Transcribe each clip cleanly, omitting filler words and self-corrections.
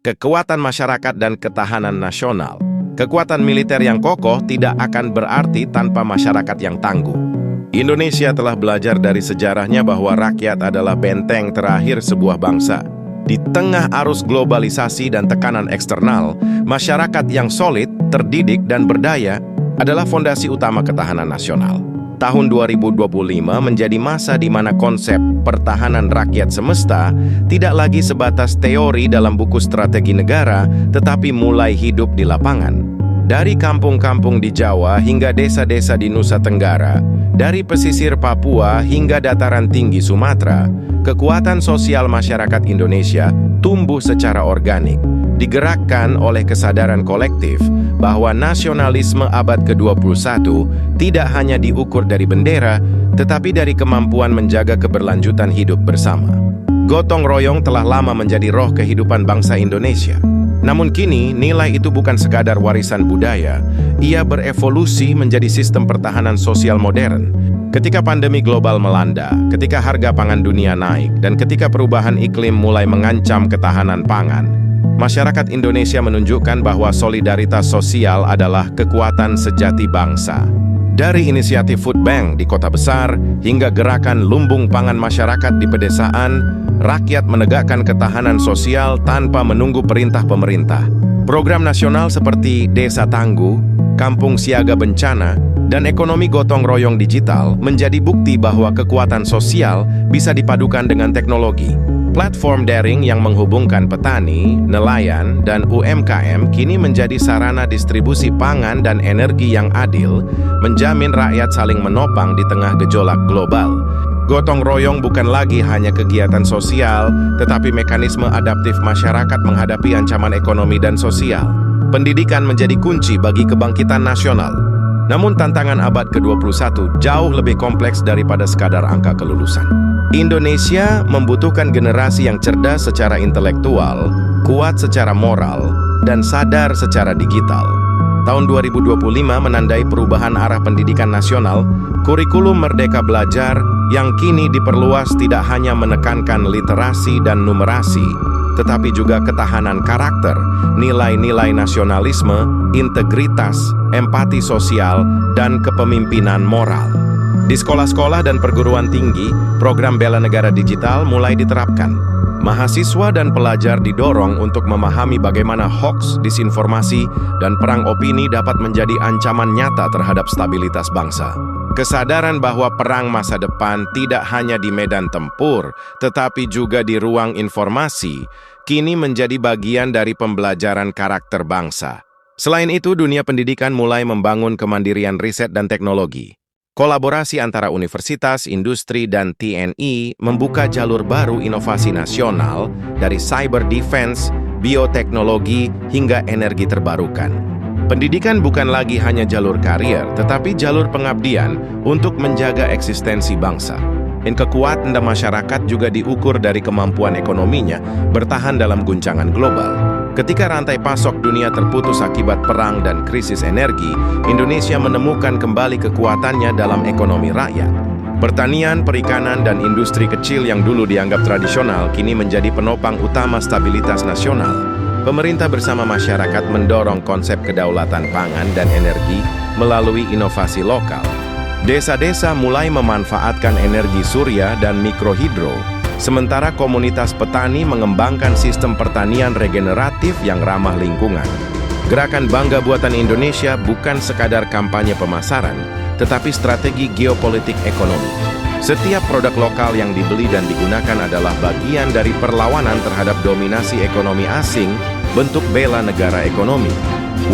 kekuatan masyarakat dan ketahanan nasional. Kekuatan militer yang kokoh tidak akan berarti tanpa masyarakat yang tangguh. Indonesia telah belajar dari sejarahnya bahwa rakyat adalah benteng terakhir sebuah bangsa. Di tengah arus globalisasi dan tekanan eksternal, masyarakat yang solid, terdidik, dan berdaya adalah fondasi utama ketahanan nasional. Tahun 2025 menjadi masa di mana konsep pertahanan rakyat semesta tidak lagi sebatas teori dalam buku strategi negara, tetapi mulai hidup di lapangan. Dari kampung-kampung di Jawa hingga desa-desa di Nusa Tenggara, dari pesisir Papua hingga dataran tinggi Sumatera, kekuatan sosial masyarakat Indonesia tumbuh secara organik, digerakkan oleh kesadaran kolektif bahwa nasionalisme abad ke-21 tidak hanya diukur dari bendera, tetapi dari kemampuan menjaga keberlanjutan hidup bersama. Gotong royong telah lama menjadi roh kehidupan bangsa Indonesia. Namun kini, nilai itu bukan sekadar warisan budaya, ia berevolusi menjadi sistem pertahanan sosial modern. Ketika pandemi global melanda, ketika harga pangan dunia naik, dan ketika perubahan iklim mulai mengancam ketahanan pangan, masyarakat Indonesia menunjukkan bahwa solidaritas sosial adalah kekuatan sejati bangsa. Dari inisiatif Food Bank di kota besar, hingga gerakan lumbung pangan masyarakat di pedesaan, rakyat menegakkan ketahanan sosial tanpa menunggu perintah pemerintah. Program nasional seperti Desa Tangguh, Kampung Siaga Bencana, dan ekonomi gotong royong digital menjadi bukti bahwa kekuatan sosial bisa dipadukan dengan teknologi. Platform daring yang menghubungkan petani, nelayan, dan UMKM kini menjadi sarana distribusi pangan dan energi yang adil, menjamin rakyat saling menopang di tengah gejolak global. Gotong royong bukan lagi hanya kegiatan sosial, tetapi mekanisme adaptif masyarakat menghadapi ancaman ekonomi dan sosial. Pendidikan menjadi kunci bagi kebangkitan nasional. Namun tantangan abad ke-21 jauh lebih kompleks daripada sekadar angka kelulusan. Indonesia membutuhkan generasi yang cerdas secara intelektual, kuat secara moral, dan sadar secara digital. Tahun 2025 menandai perubahan arah pendidikan nasional, kurikulum Merdeka Belajar yang kini diperluas tidak hanya menekankan literasi dan numerasi, tetapi juga ketahanan karakter, nilai-nilai nasionalisme, integritas, empati sosial, dan kepemimpinan moral. Di sekolah-sekolah dan perguruan tinggi, program bela negara digital mulai diterapkan. Mahasiswa dan pelajar didorong untuk memahami bagaimana hoaks, disinformasi, dan perang opini dapat menjadi ancaman nyata terhadap stabilitas bangsa. Kesadaran bahwa perang masa depan tidak hanya di medan tempur, tetapi juga di ruang informasi, kini menjadi bagian dari pembelajaran karakter bangsa. Selain itu, dunia pendidikan mulai membangun kemandirian riset dan teknologi. Kolaborasi antara universitas, industri, dan TNI membuka jalur baru inovasi nasional dari cyber defense, bioteknologi, hingga energi terbarukan. Pendidikan bukan lagi hanya jalur karier, tetapi jalur pengabdian untuk menjaga eksistensi bangsa. Dan kekuatan masyarakat juga diukur dari kemampuan ekonominya bertahan dalam guncangan global. Ketika rantai pasok dunia terputus akibat perang dan krisis energi, Indonesia menemukan kembali kekuatannya dalam ekonomi rakyat. Pertanian, perikanan, dan industri kecil yang dulu dianggap tradisional kini menjadi penopang utama stabilitas nasional. Pemerintah bersama masyarakat mendorong konsep kedaulatan pangan dan energi melalui inovasi lokal. Desa-desa mulai memanfaatkan energi surya dan mikrohidro, sementara komunitas petani mengembangkan sistem pertanian regeneratif yang ramah lingkungan. Gerakan Bangga Buatan Indonesia bukan sekadar kampanye pemasaran, tetapi strategi geopolitik ekonomi. Setiap produk lokal yang dibeli dan digunakan adalah bagian dari perlawanan terhadap dominasi ekonomi asing, bentuk bela negara ekonomi.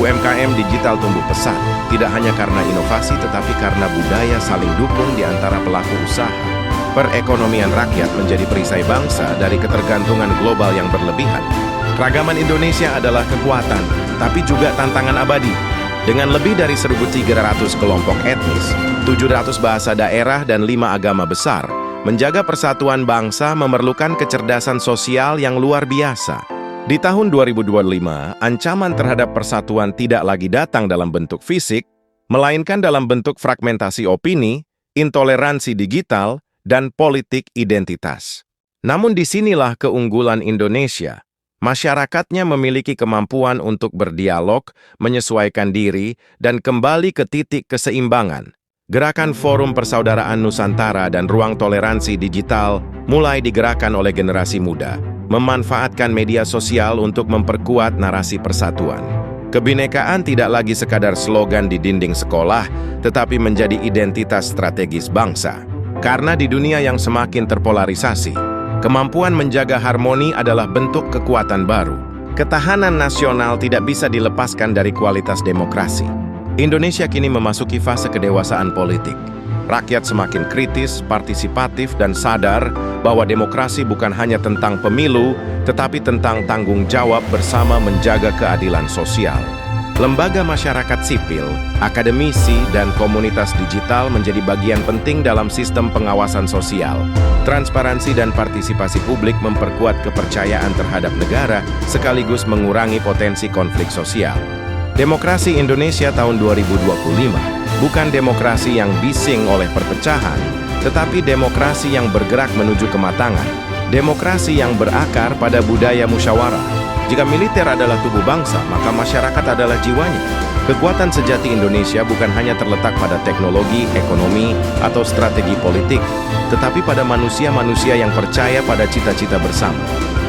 UMKM digital tumbuh pesat, tidak hanya karena inovasi tetapi karena budaya saling dukung di antara pelaku usaha. Perekonomian rakyat menjadi perisai bangsa dari ketergantungan global yang berlebihan. Keragaman Indonesia adalah kekuatan, tapi juga tantangan abadi. Dengan lebih dari 1.300 kelompok etnis, 700 bahasa daerah, dan 5 agama besar, menjaga persatuan bangsa memerlukan kecerdasan sosial yang luar biasa. Di tahun 2025, ancaman terhadap persatuan tidak lagi datang dalam bentuk fisik, melainkan dalam bentuk fragmentasi opini, intoleransi digital, dan politik identitas. Namun disinilah keunggulan Indonesia. Masyarakatnya memiliki kemampuan untuk berdialog, menyesuaikan diri, dan kembali ke titik keseimbangan. Gerakan Forum Persaudaraan Nusantara dan Ruang Toleransi Digital mulai digerakkan oleh generasi muda, memanfaatkan media sosial untuk memperkuat narasi persatuan. Kebinekaan tidak lagi sekadar slogan di dinding sekolah, tetapi menjadi identitas strategis bangsa. Karena di dunia yang semakin terpolarisasi, kemampuan menjaga harmoni adalah bentuk kekuatan baru. Ketahanan nasional tidak bisa dilepaskan dari kualitas demokrasi. Indonesia kini memasuki fase kedewasaan politik. Rakyat semakin kritis, partisipatif, dan sadar bahwa demokrasi bukan hanya tentang pemilu, tetapi tentang tanggung jawab bersama menjaga keadilan sosial. Lembaga masyarakat sipil, akademisi, dan komunitas digital menjadi bagian penting dalam sistem pengawasan sosial. Transparansi dan partisipasi publik memperkuat kepercayaan terhadap negara, sekaligus mengurangi potensi konflik sosial. Demokrasi Indonesia tahun 2025 bukan demokrasi yang bising oleh perpecahan, tetapi demokrasi yang bergerak menuju kematangan. Demokrasi yang berakar pada budaya musyawarah. Jika militer adalah tubuh bangsa, maka masyarakat adalah jiwanya. Kekuatan sejati Indonesia bukan hanya terletak pada teknologi, ekonomi, atau strategi politik, tetapi pada manusia-manusia yang percaya pada cita-cita bersama.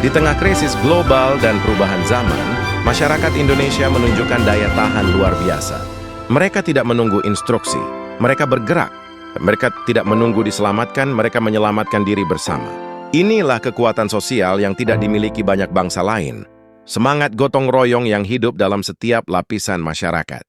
Di tengah krisis global dan perubahan zaman, masyarakat Indonesia menunjukkan daya tahan luar biasa. Mereka tidak menunggu instruksi, mereka bergerak. Mereka tidak menunggu diselamatkan, mereka menyelamatkan diri bersama. Inilah kekuatan sosial yang tidak dimiliki banyak bangsa lain. Semangat gotong royong yang hidup dalam setiap lapisan masyarakat.